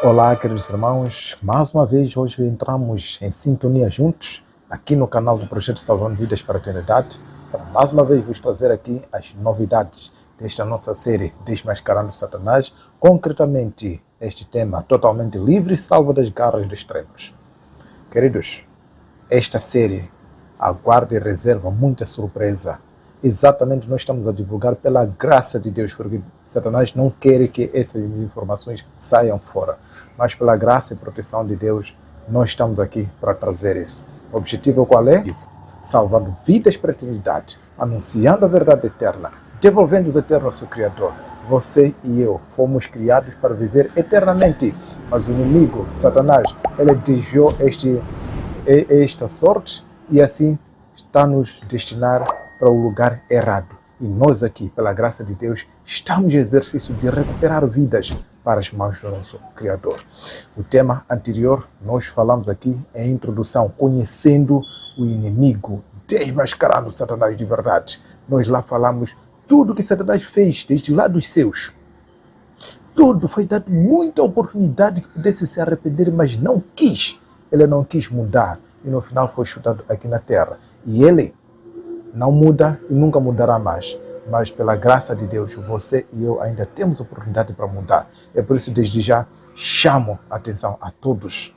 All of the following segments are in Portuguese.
Olá, queridos irmãos. Mais uma vez, hoje entramos em sintonia juntos, aqui no canal do Projeto Salvando Vidas para a Eternidade, para mais uma vez vos trazer aqui as novidades desta nossa série Desmascarando Satanás, concretamente este tema totalmente livre e salvo das garras das trevas. Queridos, esta série aguarda e reserva muita surpresa. Exatamente nós estamos a divulgar pela graça de Deus, porque Satanás não quer que essas informações saiam fora. Mas pela graça e proteção de Deus, nós estamos aqui para trazer isso. O objetivo qual é? Salvando vidas para a eternidade, anunciando a verdade eterna, devolvendo os eternos ao seu Criador. Você e eu fomos criados para viver eternamente, mas o inimigo, Satanás, ele desviou esta sorte e assim está nos destinar para o lugar errado. E nós aqui, pela graça de Deus, estamos em exercício de recuperar vidas para as mãos do nosso Criador. O tema anterior, nós falamos aqui em introdução, conhecendo o inimigo, desmascarando Satanás de verdade. Nós lá falamos tudo que Satanás fez desde lá dos céus. Tudo foi dado muita oportunidade que pudesse se arrepender, mas não quis. Ele não quis mudar e no final foi chutado aqui na terra. E ele não muda e nunca mudará mais. Mas pela graça de Deus, você e eu ainda temos oportunidade para mudar. É por isso, desde já, chamo a atenção a todos.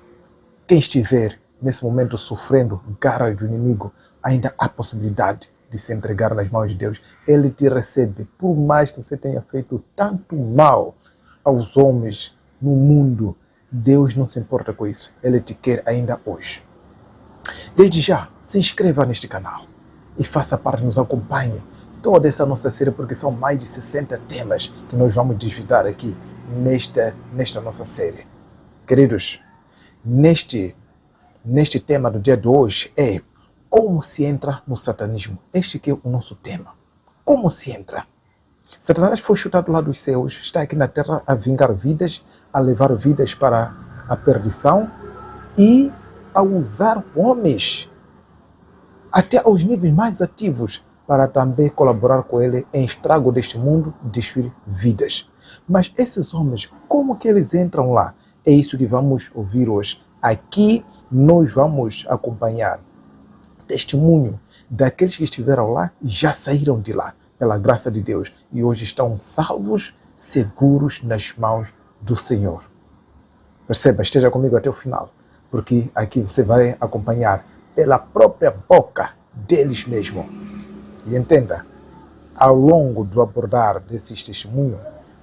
Quem estiver nesse momento sofrendo garras do inimigo, ainda há possibilidade de se entregar nas mãos de Deus. Ele te recebe, por mais que você tenha feito tanto mal aos homens no mundo. Deus não se importa com isso. Ele te quer ainda hoje. Desde já, se inscreva neste canal e faça parte, nos acompanhe toda essa nossa série, porque são mais de 60 temas que nós vamos desvendar aqui nesta nossa série. Queridos, neste tema do dia de hoje é como se entra no satanismo. Este que é o nosso tema. Como se entra? Satanás foi chutado lá dos céus, está aqui na terra a vingar vidas, a levar vidas para a perdição e a usar homens até aos níveis mais ativos para também colaborar com ele em estrago deste mundo, destruir vidas. Mas esses homens, como que eles entram lá? É isso que vamos ouvir hoje. Aqui nós vamos acompanhar testemunho daqueles que estiveram lá e já saíram de lá, pela graça de Deus, e hoje estão salvos, seguros nas mãos do Senhor. Perceba, esteja comigo até o final, porque aqui você vai acompanhar pela própria boca deles mesmo. E entenda, ao longo do abordar desses testemunhos,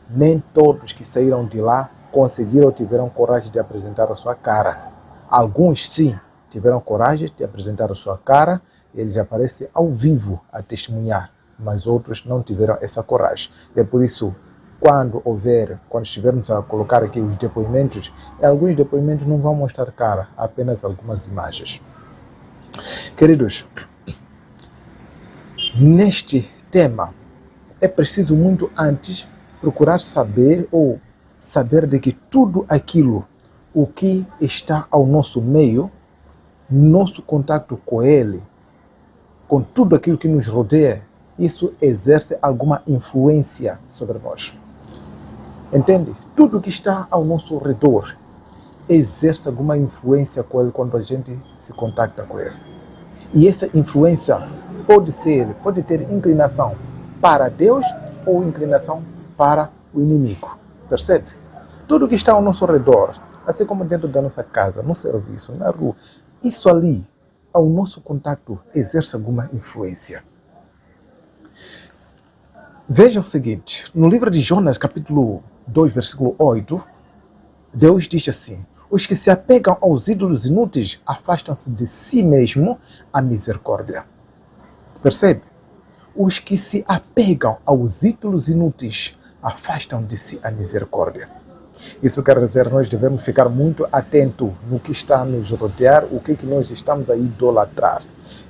nem todos que saíram de lá conseguiram ou tiveram coragem de apresentar a sua cara. Alguns, sim, tiveram coragem de apresentar a sua cara, eles aparecem ao vivo a testemunhar, mas outros não tiveram essa coragem. E é por isso, quando estivermos a colocar aqui os depoimentos, alguns depoimentos não vão mostrar cara, apenas algumas imagens. Queridos, neste tema, é preciso muito antes procurar saber de que tudo aquilo, o que está ao nosso meio, nosso contato com ele, com tudo aquilo que nos rodeia, isso exerce alguma influência sobre nós. Entende? Tudo que está ao nosso redor exerce alguma influência com ele quando a gente se contacta com ele. E essa influência pode ter inclinação para Deus ou inclinação para o inimigo. Percebe? Tudo que está ao nosso redor, assim como dentro da nossa casa, no serviço, na rua, isso ali, ao nosso contato, exerce alguma influência. Veja o seguinte, no livro de Jonas, capítulo 2, versículo 8, Deus diz assim: os que se apegam aos ídolos inúteis afastam-se de si mesmo a misericórdia. Percebe? Os que se apegam aos ídolos inúteis afastam de si a misericórdia. Isso quer dizer, nós devemos ficar muito atentos no que está a nos rodear, o que nós estamos a idolatrar.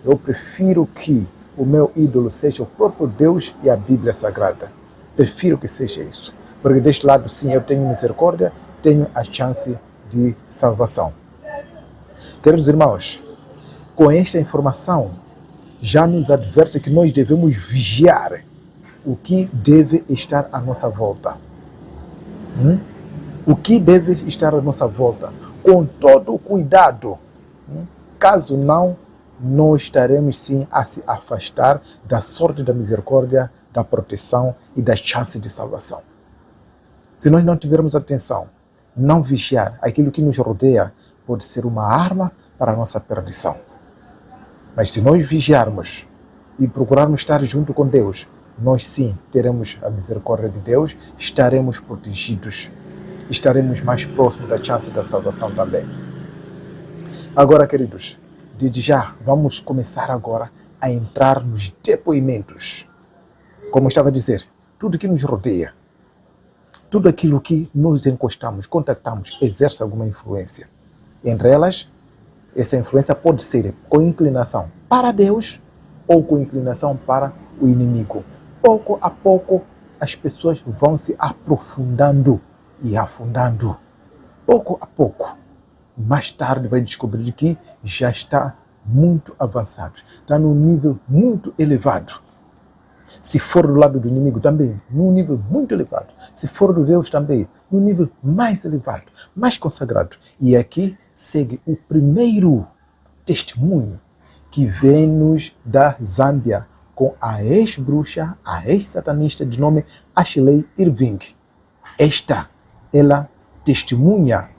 Eu prefiro que o meu ídolo seja o próprio Deus e a Bíblia Sagrada. Prefiro que seja isso. Porque deste lado, sim, eu tenho misericórdia, tenho a chance de salvação. Queridos irmãos, com esta informação, já nos adverte que nós devemos vigiar o que deve estar à nossa volta. O que deve estar à nossa volta, com todo o cuidado. Caso não, nós estaremos sim a se afastar da sorte da misericórdia, da proteção e das chances de salvação. Se nós não tivermos atenção, não vigiar, aquilo que nos rodeia pode ser uma arma para a nossa perdição. Mas se nós vigiarmos e procurarmos estar junto com Deus, nós sim teremos a misericórdia de Deus, estaremos protegidos, estaremos mais próximos da chance da salvação também. Agora, queridos, desde já, vamos começar agora a entrar nos depoimentos. Como eu estava a dizer, tudo que nos rodeia, tudo aquilo que nos encostamos, contactamos, exerce alguma influência. Entre elas, essa influência pode ser com inclinação para Deus ou com inclinação para o inimigo. Pouco a pouco, as pessoas vão se aprofundando e afundando. Pouco a pouco. Mais tarde vai descobrir que já está muito avançado. Está num nível muito elevado. Se for do lado do inimigo também, num nível muito elevado. Se for do Deus também, num nível mais elevado, mais consagrado. E aqui segue o primeiro testemunho que vem-nos da Zâmbia com a ex-bruxa, a ex-satanista de nome Ashley Irving. Ela testemunha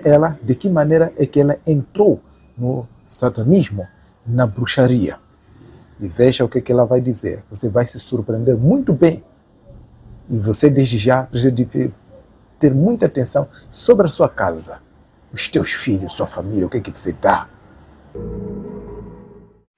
ela de que maneira é que ela entrou no satanismo, na bruxaria. E veja o que ela vai dizer. Você vai se surpreender muito bem. E você desde já precisa ter muita atenção sobre a sua casa, os teus filhos, sua família, o que você dá.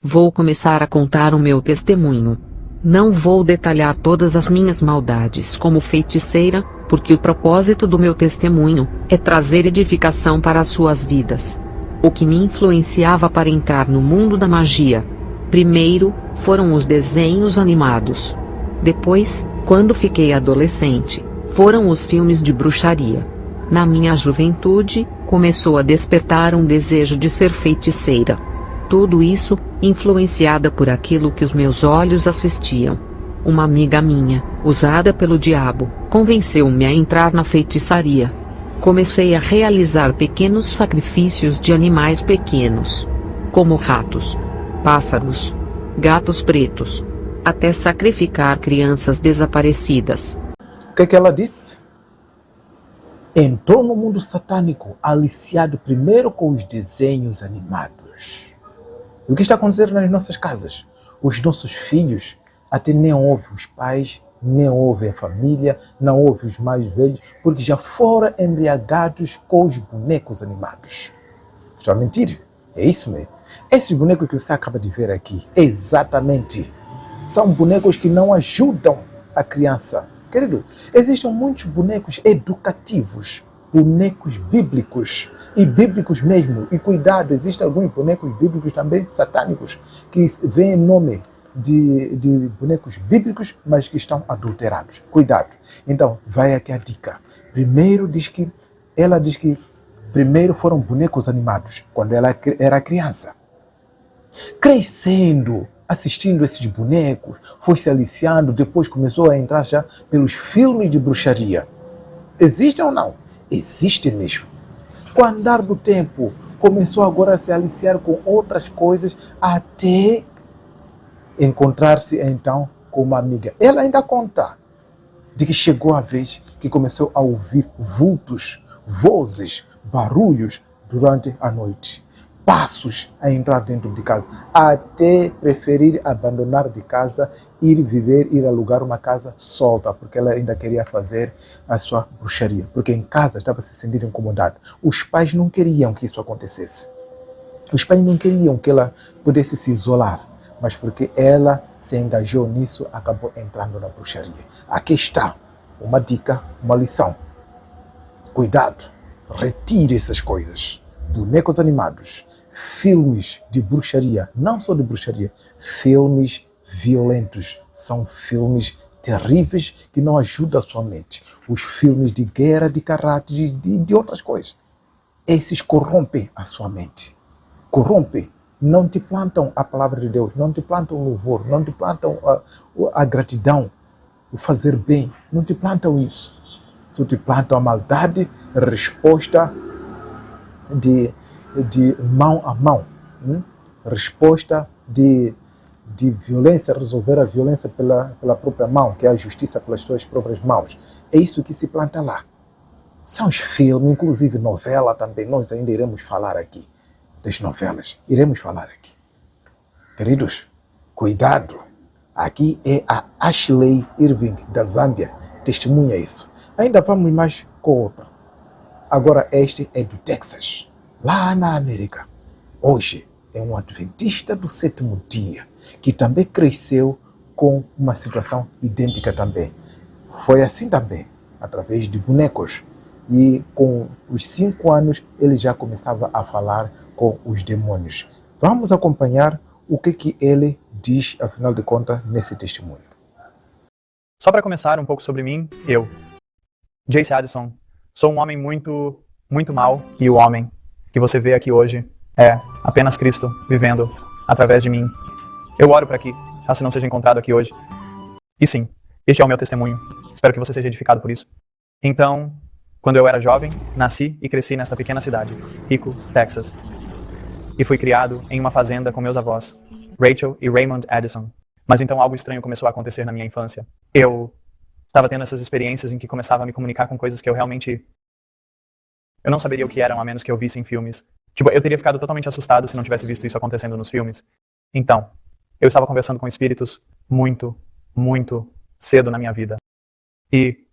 Vou começar a contar o meu testemunho. Não vou detalhar todas as minhas maldades como feiticeira, porque o propósito do meu testemunho é trazer edificação para as suas vidas. O que me influenciava para entrar no mundo da magia? Primeiro, foram os desenhos animados. Depois, quando fiquei adolescente, foram os filmes de bruxaria. Na minha juventude, começou a despertar um desejo de ser feiticeira. Tudo isso, influenciada por aquilo que os meus olhos assistiam. Uma amiga minha, usada pelo diabo, convenceu-me a entrar na feitiçaria. Comecei a realizar pequenos sacrifícios de animais pequenos, como ratos, pássaros, gatos pretos, até sacrificar crianças desaparecidas. O que ela disse? Entrou no mundo satânico, aliciado primeiro com os desenhos animados. E o que está acontecendo nas nossas casas? Os nossos filhos até nem ouvem os pais, nem ouvem a família, não ouvem os mais velhos, porque já foram embriagados com os bonecos animados. Estou a mentir? É isso mesmo. Esses bonecos que você acaba de ver aqui, exatamente, são bonecos que não ajudam a criança. Querido, existem muitos bonecos educativos, bonecos bíblicos, e bíblicos mesmo. E cuidado, existem alguns bonecos bíblicos também satânicos, que vêm em nome de bonecos bíblicos, mas que estão adulterados. Cuidado. Então, vai aqui a dica. Ela diz que primeiro foram bonecos animados, quando ela era criança. Crescendo, assistindo esses bonecos, foi se aliciando, depois começou a entrar já pelos filmes de bruxaria. Existem ou não? Existem mesmo. Com o andar do tempo, começou agora a se aliciar com outras coisas, até encontrar-se então com uma amiga. Ela ainda conta de que chegou a vez que começou a ouvir vultos, vozes, barulhos durante a noite. Passos a entrar dentro de casa, até preferir abandonar de casa, ir alugar uma casa solta, porque ela ainda queria fazer a sua bruxaria, porque em casa estava se sentindo incomodada. Os pais não queriam que isso acontecesse. Os pais não queriam que ela pudesse se isolar, mas porque ela se engajou nisso, acabou entrando na bruxaria. Aqui está uma dica, uma lição. Cuidado, retire essas coisas. Bonecos animados, filmes de bruxaria, não só de bruxaria, filmes violentos, são filmes terríveis que não ajudam a sua mente. Os filmes de guerra, de caráter, de outras coisas. Esses corrompem a sua mente. Corrompem. Não te plantam a palavra de Deus, não te plantam o louvor, não te plantam a gratidão, o fazer bem, não te plantam isso. Se te plantam a maldade, resposta de mão a mão. Resposta de violência, resolver a violência pela própria mão, que é a justiça pelas suas próprias mãos. É isso que se planta lá. São os filmes, inclusive novela também. Nós ainda iremos falar aqui das novelas. Iremos falar aqui. Queridos, cuidado. Aqui é a Ashley Irving, da Zâmbia. Testemunha isso. Ainda vamos mais com outra. Agora este é do Texas, lá na América. Hoje é um adventista do sétimo dia, que também cresceu com uma situação idêntica também. Foi assim também, através de bonecos. E com os 5 anos ele já começava a falar com os demônios. Vamos acompanhar o que ele diz, afinal de contas, nesse testemunho. Só para começar um pouco sobre mim, eu, Jace Addison, sou um homem muito, muito mau, e o homem que você vê aqui hoje é apenas Cristo vivendo através de mim. Eu oro para que assim não seja encontrado aqui hoje. E sim, este é o meu testemunho. Espero que você seja edificado por isso. Então, quando eu era jovem, nasci e cresci nesta pequena cidade, Rico, Texas. E fui criado em uma fazenda com meus avós, Rachel e Raymond Addison. Mas então algo estranho começou a acontecer na minha infância. Eu estava tendo essas experiências em que começava a me comunicar com coisas que eu realmente... eu não saberia o que eram, a menos que eu visse em filmes. Tipo, eu teria ficado totalmente assustado se não tivesse visto isso acontecendo nos filmes. Então, eu estava conversando com espíritos muito, muito cedo na minha vida. E,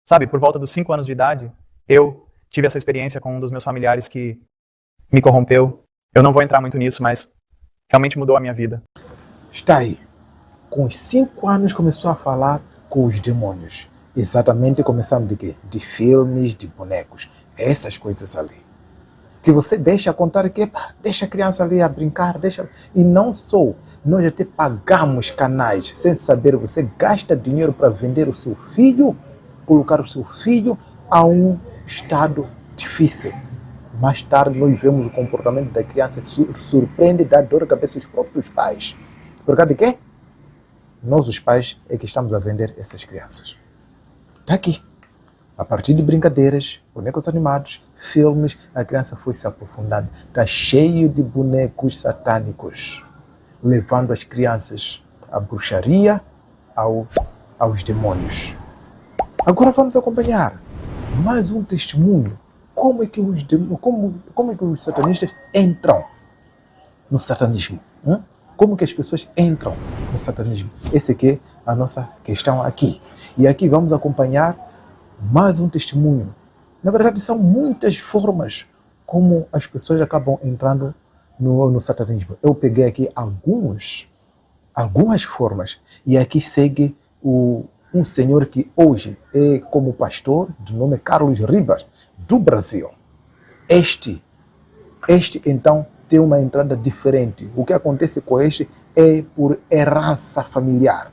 sabe, por volta dos 5 anos de idade, eu tive essa experiência com um dos meus familiares que me corrompeu. Eu não vou entrar muito nisso, mas realmente mudou a minha vida. Está aí. Com os 5 anos começou a falar com os demônios. Exatamente começando de quê? De filmes, de bonecos. Essas coisas ali. Que você deixa contar que deixa a criança ali a brincar, deixa. E não só, nós até pagamos canais, sem saber, você gasta dinheiro para vender o seu filho, colocar o seu filho a um estado difícil. Mais tarde nós vemos o comportamento da criança, surpreende, dá dor de cabeça aos próprios pais. Por causa de quê? Nós, os pais, é que estamos a vender essas crianças. Está aqui. A partir de brincadeiras, bonecos animados, filmes, a criança foi se aprofundando. Está cheio de bonecos satânicos, levando as crianças à bruxaria, aos demônios. Agora vamos acompanhar mais um testemunho. Como é que os satanistas entram no satanismo? Como que as pessoas entram no satanismo? Essa aqui é a nossa questão aqui. E aqui vamos acompanhar mais um testemunho. Na verdade, são muitas formas como as pessoas acabam entrando no satanismo. Eu peguei aqui algumas formas. E aqui segue um senhor que hoje é como pastor, de nome Carlos Ribas, do Brasil. Este então tem uma entrada diferente. O que acontece com este é por herança familiar.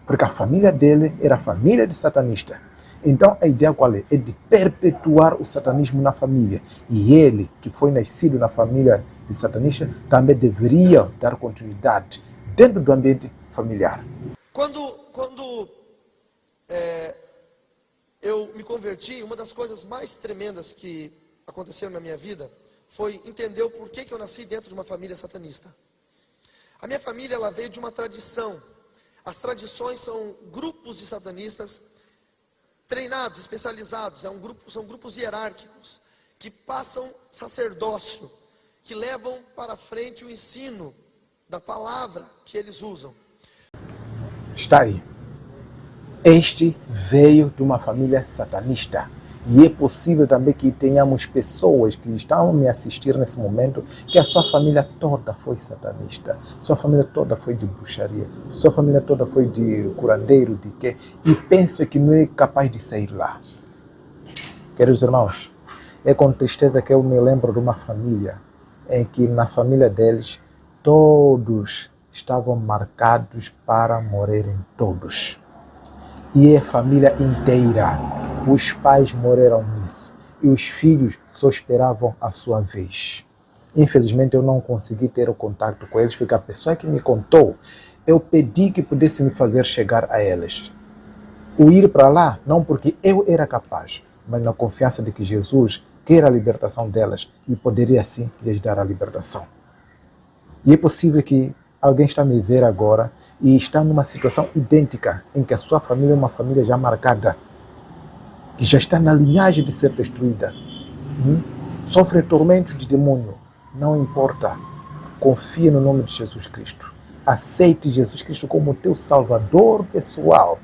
Porque a família dele era família de satanista. Então a ideia qual é? É de perpetuar o satanismo na família. E ele, que foi nascido na família de satanista, também deveria dar continuidade dentro do ambiente familiar. Quando eu me converti, uma das coisas mais tremendas que aconteceram na minha vida foi entender o porquê que eu nasci dentro de uma família satanista. A minha família, ela veio de uma tradição. As tradições são grupos de satanistas treinados, especializados. São grupos hierárquicos que passam sacerdócio, que levam para frente o ensino da palavra que eles usam. Está aí. Este veio de uma família satanista. E é possível também que tenhamos pessoas que estão me assistir nesse momento, que a sua família toda foi satanista, sua família toda foi de bruxaria, sua família toda foi de curandeiro, de quê? E pensa que não é capaz de sair lá. Queridos irmãos, é com tristeza que eu me lembro de uma família em que na família deles todos estavam marcados para morrerem todos. E é a família inteira. Os pais morreram nisso. E os filhos só esperavam a sua vez. Infelizmente eu não consegui ter o contato com eles, porque a pessoa que me contou, eu pedi que pudesse me fazer chegar a eles. O ir para lá, não porque eu era capaz, mas na confiança de que Jesus quer a libertação delas e poderia sim lhes dar a libertação. E é possível que alguém está a me ver agora e está numa situação idêntica, em que a sua família é uma família já marcada, que já está na linhagem de ser destruída. Sofre tormentos de demônio. Não importa. Confia no nome de Jesus Cristo. Aceite Jesus Cristo como teu Salvador pessoal.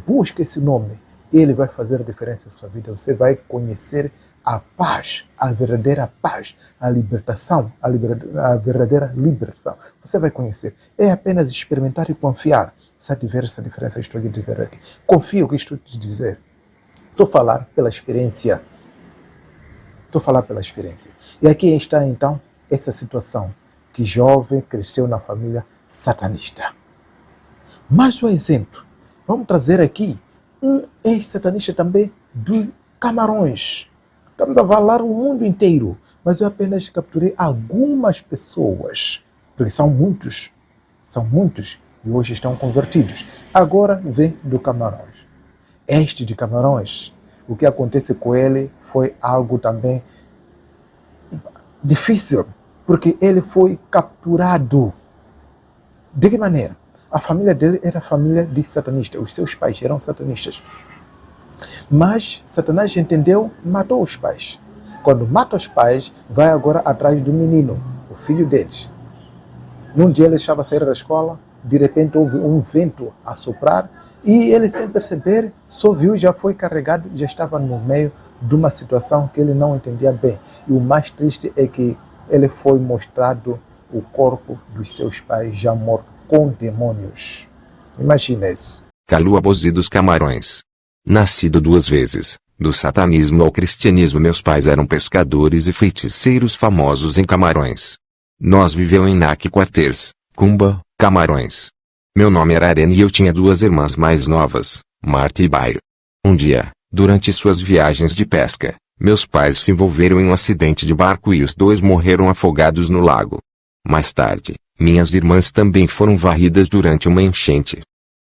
Busque esse nome. Ele vai fazer a diferença na sua vida. Você vai conhecer a paz, a verdadeira paz, a libertação, a verdadeira libertação. Você vai conhecer. É apenas experimentar e confiar. Você vai ver essa diferença que estou a dizer aqui. Confia o que estou a te dizer. Estou a falar pela experiência. E aqui está então essa situação que jovem cresceu na família satanista. Mais um exemplo. Vamos trazer aqui um ex-satanista também de Camarões. Estamos a falar o mundo inteiro, mas eu apenas capturei algumas pessoas, porque são muitos e hoje estão convertidos. Agora vem do Camarões. Este de Camarões, o que acontece com ele foi algo também difícil, porque ele foi capturado. De que maneira? A família dele era família de satanistas, os seus pais eram satanistas. Mas Satanás entendeu, matou os pais. Quando mata os pais, vai agora atrás do menino, o filho deles. Num dia ele estava a sair da escola, de repente houve um vento a soprar e ele, sem perceber, só viu, já foi carregado, já estava no meio de uma situação que ele não entendia bem. E o mais triste é que ele foi mostrado o corpo dos seus pais já morto com demônios. Imagina isso. Calu Abozi dos Camarões. Nascido 2 vezes, do satanismo ao cristianismo. Meus pais eram pescadores e feiticeiros famosos em Camarões. Nós viveu em Naque Quarters, Cumba, Camarões. Meu nome era Arena e eu tinha 2 irmãs mais novas, Marta e Baio. Um dia, durante suas viagens de pesca, meus pais se envolveram em um acidente de barco e os 2 morreram afogados no lago. Mais tarde, minhas irmãs também foram varridas durante uma enchente.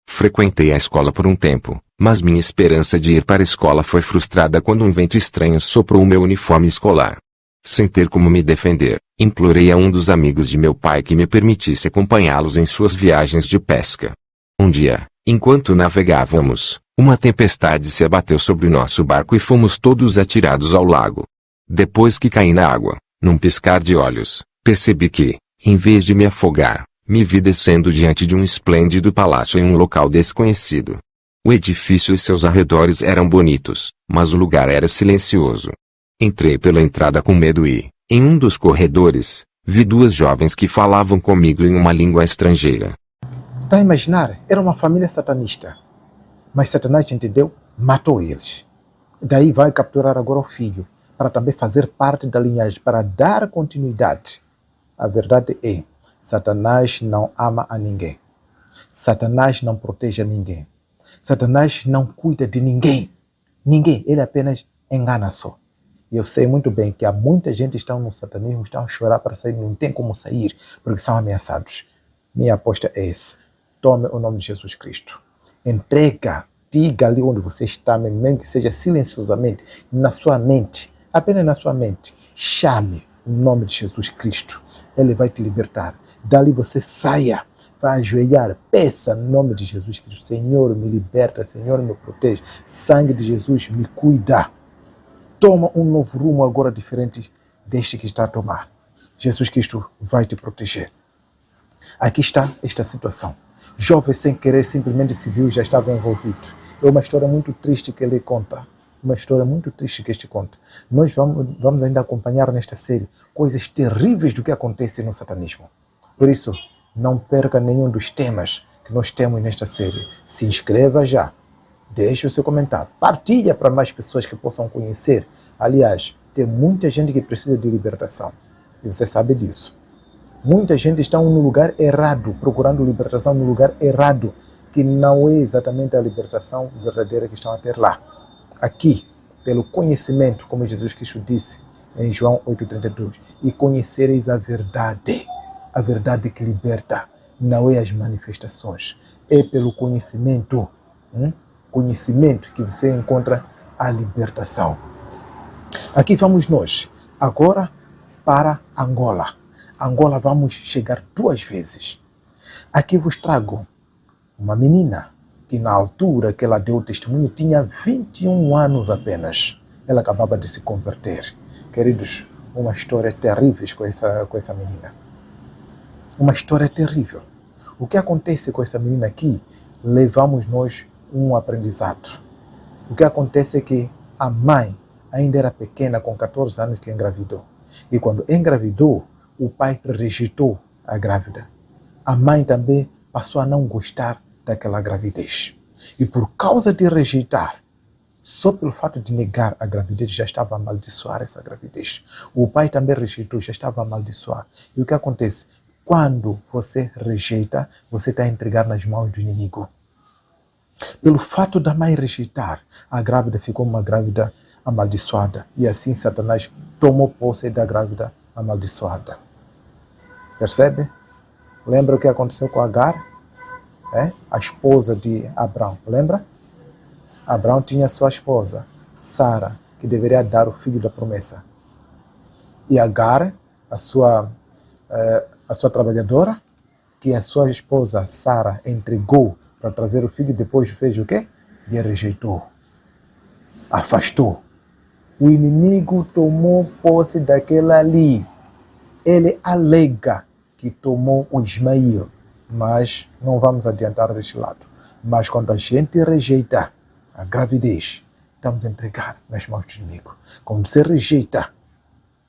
Frequentei a escola por um tempo, mas minha esperança de ir para a escola foi frustrada quando um vento estranho soprou o meu uniforme escolar. Sem ter como me defender, implorei a um dos amigos de meu pai que me permitisse acompanhá-los em suas viagens de pesca. Um dia, enquanto navegávamos, uma tempestade se abateu sobre o nosso barco e fomos todos atirados ao lago. Depois que caí na água, num piscar de olhos, percebi que, em vez de me afogar, me vi descendo diante de um esplêndido palácio em um local desconhecido. O edifício e seus arredores eram bonitos, mas o lugar era silencioso. Entrei pela entrada com medo e, em um dos corredores, vi 2 jovens que falavam comigo em uma língua estrangeira. Está a imaginar? Era uma família satanista. Mas Satanás entendeu, matou eles. Daí vai capturar agora o filho, para também fazer parte da linhagem, para dar continuidade. A verdade é, Satanás não ama a ninguém. Satanás não protege a ninguém. Satanás não cuida de ninguém. Ninguém, ele apenas engana só. E eu sei muito bem que há muita gente que está no satanismo, estão a chorar para sair, não tem como sair, porque são ameaçados. Minha aposta é essa. Tome o nome de Jesus Cristo. Entrega, diga ali onde você está, mesmo que seja silenciosamente, na sua mente, apenas na sua mente. Chame o nome de Jesus Cristo. Ele vai te libertar. Dali você saia, vai ajoelhar, peça no nome de Jesus Cristo. Senhor, me liberta, Senhor, me protege. Sangue de Jesus, me cuida. Toma um novo rumo agora diferente deste que está a tomar. Jesus Cristo vai te proteger. Aqui está esta situação. Jovem sem querer simplesmente se viu e já estava envolvido. É uma história muito triste que ele conta. Uma história muito triste que este conta. Nós vamos ainda acompanhar nesta série coisas terríveis do que acontece no satanismo. Por isso, não perca nenhum dos temas que nós temos nesta série. Se inscreva já. Deixe o seu comentário. Partilha para mais pessoas que possam conhecer. Aliás, tem muita gente que precisa de libertação. E você sabe disso. Muita gente está no lugar errado, procurando libertação no lugar errado, que não é exatamente a libertação verdadeira que estão a ter lá. Aqui, pelo conhecimento, como Jesus Cristo disse em João 8,32, e conhecereis a verdade que liberta, não é as manifestações, é pelo conhecimento. conhecimento que você encontra a libertação. Aqui vamos nós, agora para Angola. Angola vamos chegar 2 vezes. Aqui vos trago uma menina que na altura que ela deu o testemunho tinha 21 anos apenas. Ela acabava de se converter. Queridos, uma história terrível com essa menina. Uma história terrível. O que acontece com essa menina aqui, levamos nós um aprendizado. O que acontece é que a mãe ainda era pequena, com 14 anos que engravidou. E quando engravidou, o pai rejeitou a grávida. A mãe também passou a não gostar daquela gravidez. E por causa de rejeitar, só pelo fato de negar a gravidez, já estava a amaldiçoar essa gravidez. O pai também rejeitou, já estava a amaldiçoar. E o que acontece? Quando você rejeita, você está a entregar nas mãos do inimigo. Pelo fato da mãe rejeitar, a grávida ficou uma grávida amaldiçoada. E assim Satanás tomou posse da grávida amaldiçoada. Percebe? Lembra o que aconteceu com Agar? A esposa de Abraão. Lembra? Abraão tinha sua esposa, Sara, que deveria dar o filho da promessa. E Agar, a sua trabalhadora, que a sua esposa, Sara, entregou para trazer o filho, depois fez o quê? E rejeitou. Afastou. O inimigo tomou posse daquela ali. Ele alega que tomou o Ismael, mas não vamos adiantar deste lado. Mas quando a gente rejeita a gravidez, estamos a entregar nas mãos do inimigo. Quando você rejeita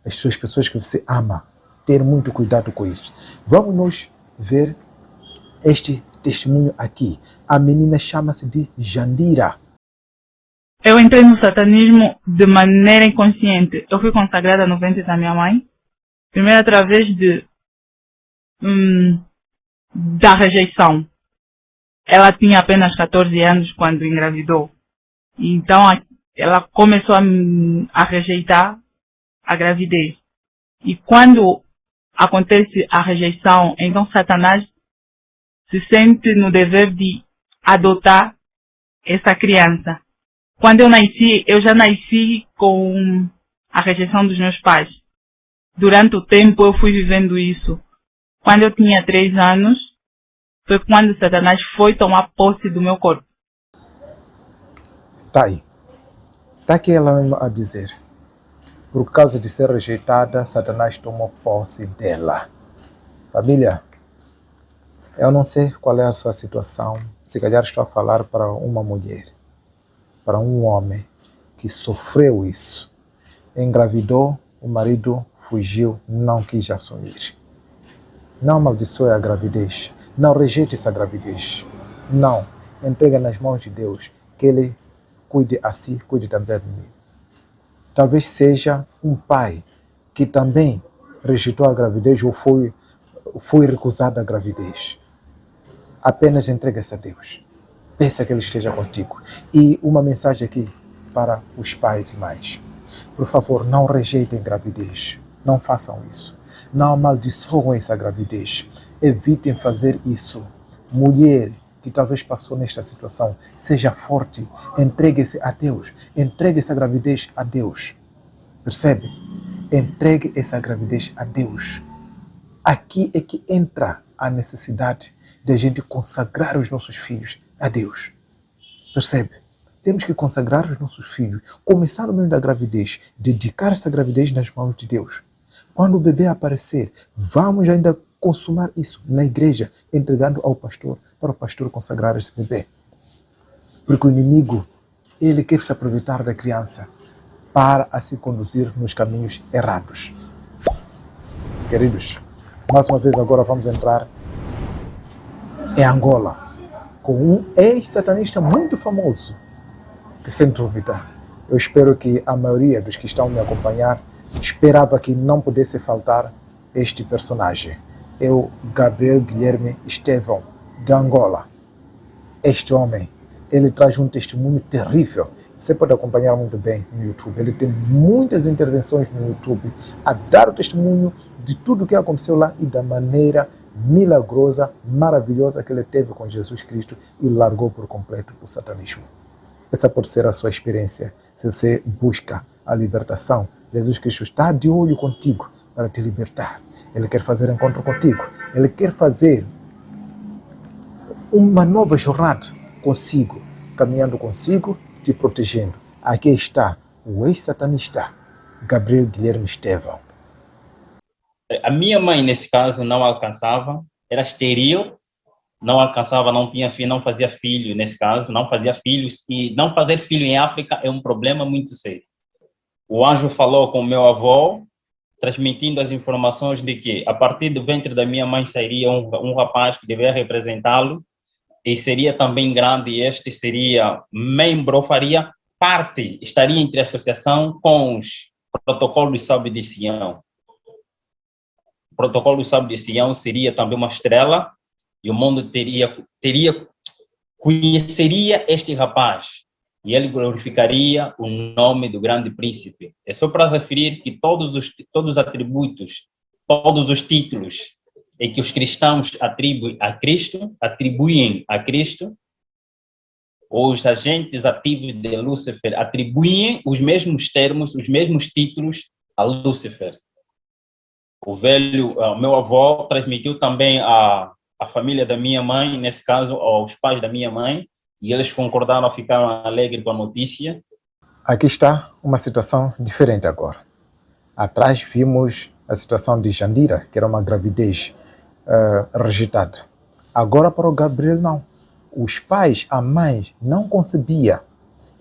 as suas pessoas que você ama, ter muito cuidado com isso. Vamos nós ver este testemunho aqui. A menina chama-se de Jandira. Eu entrei no satanismo de maneira inconsciente. Eu fui consagrada no ventre da minha mãe. Primeiro através da rejeição. Ela tinha apenas 14 anos quando engravidou. Então ela começou a rejeitar a gravidez. E quando acontece a rejeição, então Satanás se sente no dever de adotar essa criança. Quando eu nasci, eu já nasci com a rejeição dos meus pais. Durante o tempo eu fui vivendo isso. Quando eu tinha 3 anos, foi quando Satanás foi tomar posse do meu corpo. Está aí. Está aqui ela mesma a dizer. Por causa de ser rejeitada, Satanás tomou posse dela. Família, eu não sei qual é a sua situação. Se calhar estou a falar para uma mulher, para um homem que sofreu isso. Engravidou, o marido fugiu, não quis assumir. Não amaldiçoe a gravidez. Não rejeite essa gravidez. Não. Entrega nas mãos de Deus. Que Ele cuide a si, cuide também de mim. Talvez seja um pai que também rejeitou a gravidez ou foi recusado a gravidez. Apenas entregue-se a Deus. Peça que Ele esteja contigo. E uma mensagem aqui para os pais e mães. Por favor, não rejeitem a gravidez. Não façam isso. Não amaldiçoem essa gravidez. Evitem fazer isso. Mulher que talvez passou nesta situação, seja forte. Entregue-se a Deus. Entregue essa gravidez a Deus. Percebe? Entregue essa gravidez a Deus. Aqui é que entra a necessidade de a gente consagrar os nossos filhos a Deus. Percebe? Temos que consagrar os nossos filhos, começar no meio da gravidez, dedicar essa gravidez nas mãos de Deus. Quando o bebê aparecer, vamos ainda consumar isso na igreja, entregando ao pastor, para o pastor consagrar esse bebê. Porque o inimigo, ele quer se aproveitar da criança para a se conduzir nos caminhos errados. Queridos, mais uma vez agora vamos entrar em Angola, com um ex-satanista muito famoso, que sem dúvida, eu espero que a maioria dos que estão me acompanhar esperava que não pudesse faltar este personagem. Eu, Gabriel Guilherme Estevão, de Angola. Este homem, ele traz um testemunho terrível. Você pode acompanhar muito bem no YouTube. Ele tem muitas intervenções no YouTube a dar o testemunho de tudo o que aconteceu lá e da maneira milagrosa, maravilhosa que ele teve com Jesus Cristo e largou por completo o satanismo. Essa pode ser a sua experiência. Se você busca a libertação, Jesus Cristo está de olho contigo para te libertar. Ele quer fazer encontro contigo. Ele quer fazer uma nova jornada consigo, caminhando consigo, te protegendo. Aqui está o ex-satanista Gabriel Guilherme Estevão. A minha mãe, nesse caso, não alcançava, era estéril, não alcançava, não tinha filho, não fazia filho, nesse caso, não fazia filhos, e não fazer filho em África é um problema muito sério. O anjo falou com o meu avô, transmitindo as informações de que, a partir do ventre da minha mãe, sairia um rapaz que deveria representá-lo, e seria também grande, e este seria membro, faria parte, estaria entre a associação com os protocolos Sábio de Sião. O protocolo Sábio de Sião seria também uma estrela, e o mundo conheceria este rapaz, e ele glorificaria o nome do grande príncipe. É só para referir que todos os atributos, todos os títulos em que os cristãos atribuem a Cristo, os agentes ativos de Lúcifer atribuem os mesmos termos, os mesmos títulos a Lúcifer. O meu avô transmitiu também à família da minha mãe, nesse caso aos pais da minha mãe, e eles concordaram, ficaram alegres com a notícia. Aqui está uma situação diferente agora. Atrás vimos a situação de Jandira, que era uma gravidez rejeitada. Agora para o Gabriel não. Os pais, a mãe, não concebia.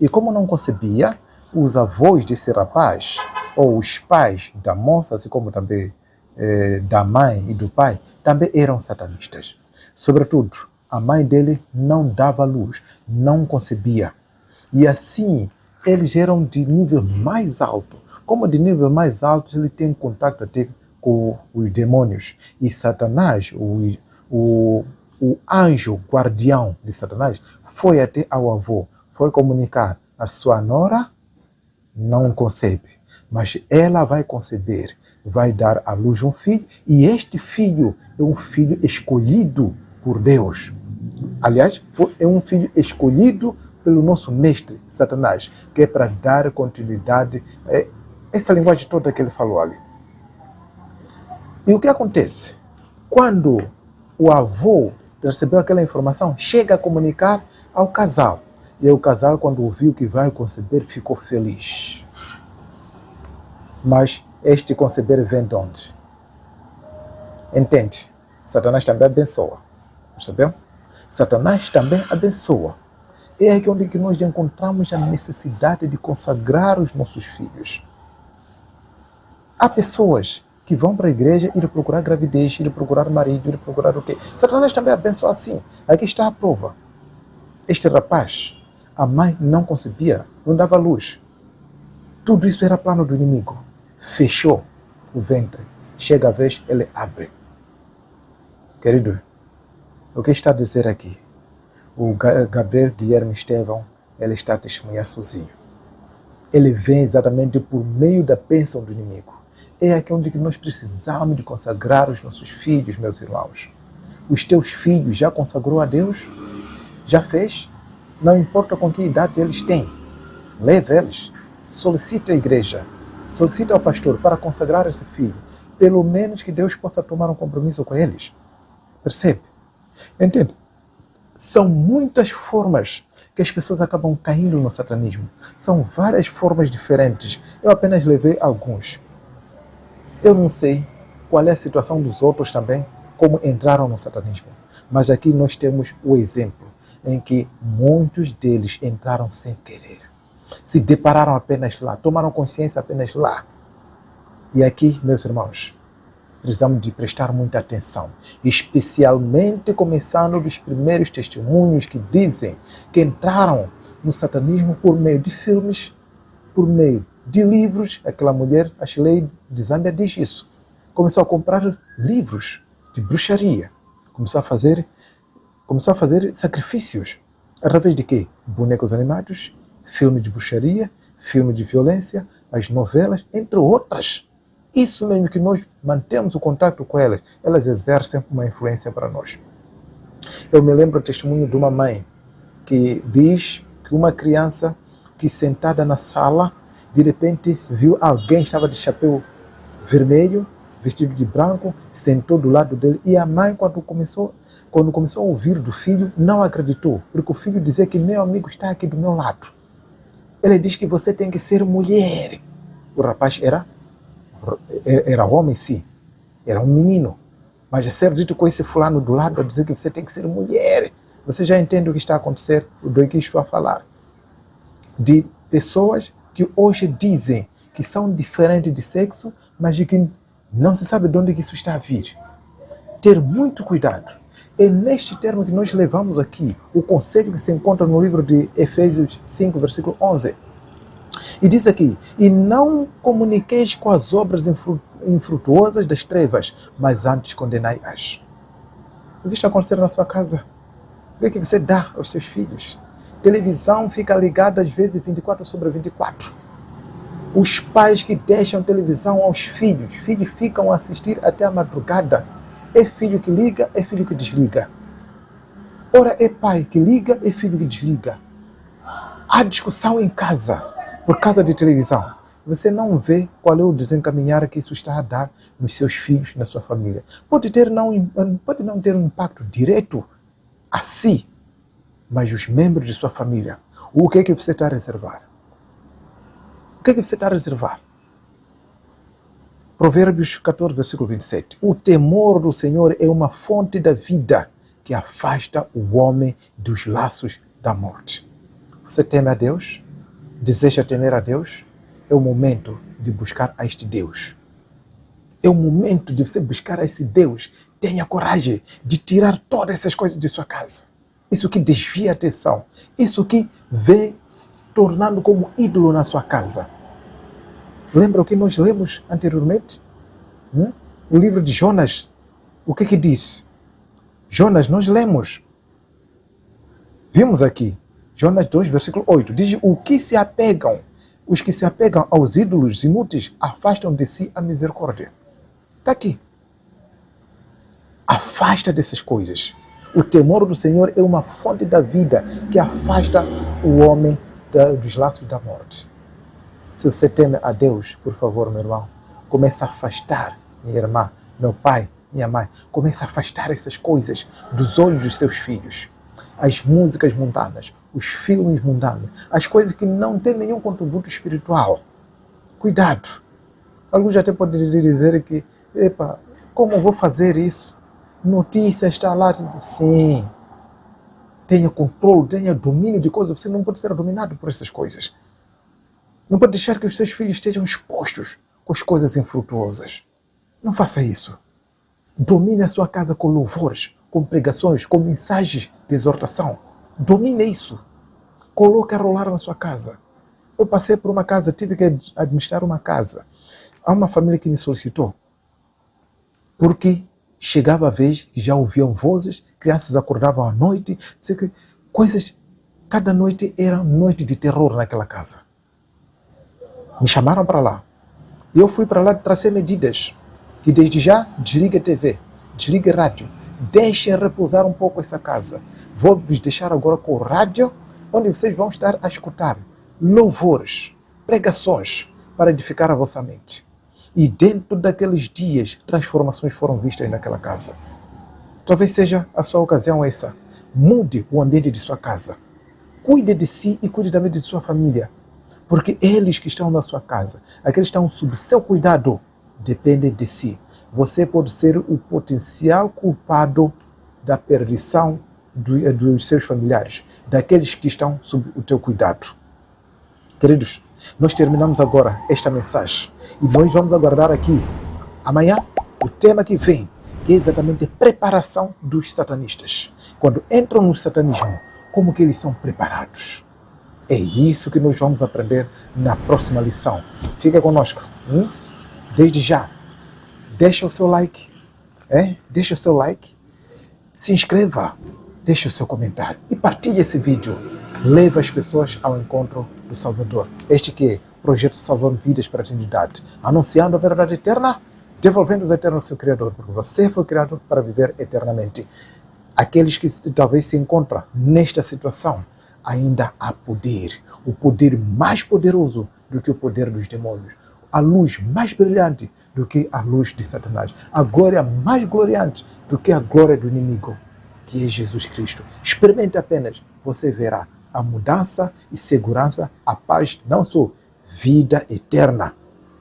E como não concebia, os avós desse rapaz, ou os pais da moça, assim como também da mãe e do pai, também eram satanistas. Sobretudo, a mãe dele não dava luz, não concebia. E assim, eles eram de nível mais alto. Como de nível mais alto, ele tem contato até com os demônios. E Satanás, o anjo guardião de Satanás, foi até ao avô, foi comunicar: a sua nora não concebe, mas ela vai conceber, vai dar à luz um filho, e este filho é um filho escolhido por Deus. Aliás, é um filho escolhido pelo nosso mestre, Satanás, que é para dar continuidade a essa linguagem toda que ele falou ali. E o que acontece? Quando o avô recebeu aquela informação, chega a comunicar ao casal. E o casal, quando ouviu que vai conceber, ficou feliz. Mas este conceber vem de onde? Entende? Satanás também abençoa. Percebeu? Satanás também abençoa. É aqui onde nós encontramos a necessidade de consagrar os nossos filhos. Há pessoas que vão para a igreja ir procurar gravidez, ir procurar marido, ir procurar o quê? Satanás também abençoa assim. Aqui está a prova. Este rapaz, a mãe não concebia, não dava luz. Tudo isso era plano do inimigo. Fechou o ventre. Chega a vez, ele abre. Querido, o que está a dizer aqui? O Gabriel Guilherme Estevão, ele está a testemunhar sozinho. Ele vem exatamente por meio da bênção do inimigo. É aqui onde nós precisamos de consagrar os nossos filhos, meus irmãos. Os teus filhos já consagrou a Deus? Já fez? Não importa com que idade eles têm. Leve eles. Solicita a igreja. Solicita ao pastor para consagrar esse filho. Pelo menos que Deus possa tomar um compromisso com eles. Percebe? Entende? São muitas formas que as pessoas acabam caindo no satanismo. São várias formas diferentes. Eu apenas levei alguns. Eu não sei qual é a situação dos outros também, como entraram no satanismo. Mas aqui nós temos o exemplo em que muitos deles entraram sem querer. Se depararam apenas lá, tomaram consciência apenas lá. E aqui, meus irmãos, precisamos de prestar muita atenção, especialmente começando dos primeiros testemunhos que dizem que entraram no satanismo por meio de filmes, por meio de livros. Aquela mulher, a Shirley de Zâmbia, diz isso. Começou a comprar livros de bruxaria. Começou a fazer sacrifícios. Através de quê? Bonecos animados, filme de bruxaria, filme de violência, as novelas, entre outras. Isso mesmo que nós mantemos o contato com elas. Elas exercem uma influência para nós. Eu me lembro do testemunho de uma mãe que diz uma criança que sentada na sala, de repente viu alguém que estava de chapéu vermelho, vestido de branco, sentou do lado dele, e a mãe, quando começou a ouvir do filho, não acreditou, porque o filho dizia que meu amigo está aqui do meu lado. Ele diz que você tem que ser mulher. O rapaz era homem, sim, era um menino, mas a ser dito com esse fulano do lado, a dizer que você tem que ser mulher. Você já entende o que está a acontecer, do que estou a falar. De pessoas que hoje dizem que são diferentes de sexo, mas de que não se sabe de onde isso está a vir. Ter muito cuidado. É neste termo que nós levamos aqui o conselho que se encontra no livro de Efésios 5, versículo 11. E diz aqui: e não comuniqueis com as obras infrutuosas das trevas, mas antes condenai-as. O que está acontecendo na sua casa? O que você dá aos seus filhos? Televisão fica ligada às vezes 24/24. Os pais que deixam televisão aos filhos ficam a assistir até a madrugada. É filho que liga, é filho que desliga. Ora, é pai que liga, é filho que desliga. Há discussão em casa por causa de televisão. Você não vê qual é o desencaminhar que isso está a dar nos seus filhos, na sua família. Pode não ter um impacto direto a si, mas os membros de sua família. O que é que você está a reservar? O que é que você está a reservar? Provérbios 14, versículo 27. O temor do Senhor é uma fonte da vida que afasta o homem dos laços da morte. Você teme a Deus? Deseja temer a Deus? É o momento de buscar a este Deus. É o momento de você buscar a esse Deus. Tenha coragem de tirar todas essas coisas de sua casa. Isso que desvia a atenção. Isso que vem se tornando como ídolo na sua casa. Lembra o que nós lemos anteriormente? O livro de Jonas. O que diz? Jonas, nós lemos. Vimos aqui. Jonas 2, versículo 8. Diz: os que se apegam aos ídolos inúteis afastam de si a misericórdia. Está aqui. Afasta dessas coisas. O temor do Senhor é uma fonte da vida que afasta o homem dos laços da morte. Se você teme a Deus, por favor, meu irmão, comece a afastar, minha irmã, meu pai, minha mãe, comece a afastar essas coisas dos olhos dos seus filhos. As músicas mundanas, os filmes mundanos, as coisas que não têm nenhum contributo espiritual. Cuidado. Alguns até podem dizer que, como vou fazer isso? Notícia está lá. Sim. Tenha controle, tenha domínio de coisas. Você não pode ser dominado por essas coisas. Não pode deixar que os seus filhos estejam expostos com as coisas infrutuosas. Não faça isso. Domine a sua casa com louvores, com pregações, com mensagens de exortação. Domine isso. Coloque a rolar na sua casa. Eu passei por uma casa, tive que administrar uma casa. Há uma família que me solicitou. Porque chegava a vez que já ouviam vozes, crianças acordavam à noite, coisas. Cada noite era noite de terror naquela casa. Me chamaram para lá. E eu fui para lá trazer medidas. Que desde já, desligue a TV, desligue a rádio. Deixem repousar um pouco essa casa. Vou vos deixar agora com o rádio, onde vocês vão estar a escutar louvores, pregações, para edificar a vossa mente. E dentro daqueles dias, transformações foram vistas naquela casa. Talvez seja a sua ocasião essa. Mude o ambiente de sua casa. Cuide de si e cuide também de sua família. Porque eles que estão na sua casa, aqueles que estão sob seu cuidado, dependem de si. Você pode ser o potencial culpado da perdição dos seus familiares, daqueles que estão sob o teu cuidado. Queridos, nós terminamos agora esta mensagem e nós vamos aguardar aqui, amanhã, o tema que vem, que é exatamente a preparação dos satanistas. Quando entram no satanismo, como que eles são preparados? É isso que nós vamos aprender na próxima lição. Fica conosco. Desde já, deixa o seu like. Deixa o seu like. Se inscreva. Deixa o seu comentário. E partilhe esse vídeo. Leva as pessoas ao encontro do Salvador. Este que é o projeto Salvando Vidas para a Eternidade. Anunciando a verdade eterna, devolvendo os eternos ao seu Criador. Porque você foi criado para viver eternamente. Aqueles que talvez se encontram nesta situação, ainda há poder. O poder mais poderoso do que o poder dos demônios. A luz mais brilhante do que a luz de Satanás. A glória mais gloriante do que a glória do inimigo, que é Jesus Cristo. Experimente apenas, você verá a mudança e segurança, a paz, não só vida eterna,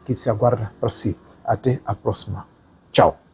que se aguarda para si. Até a próxima. Tchau.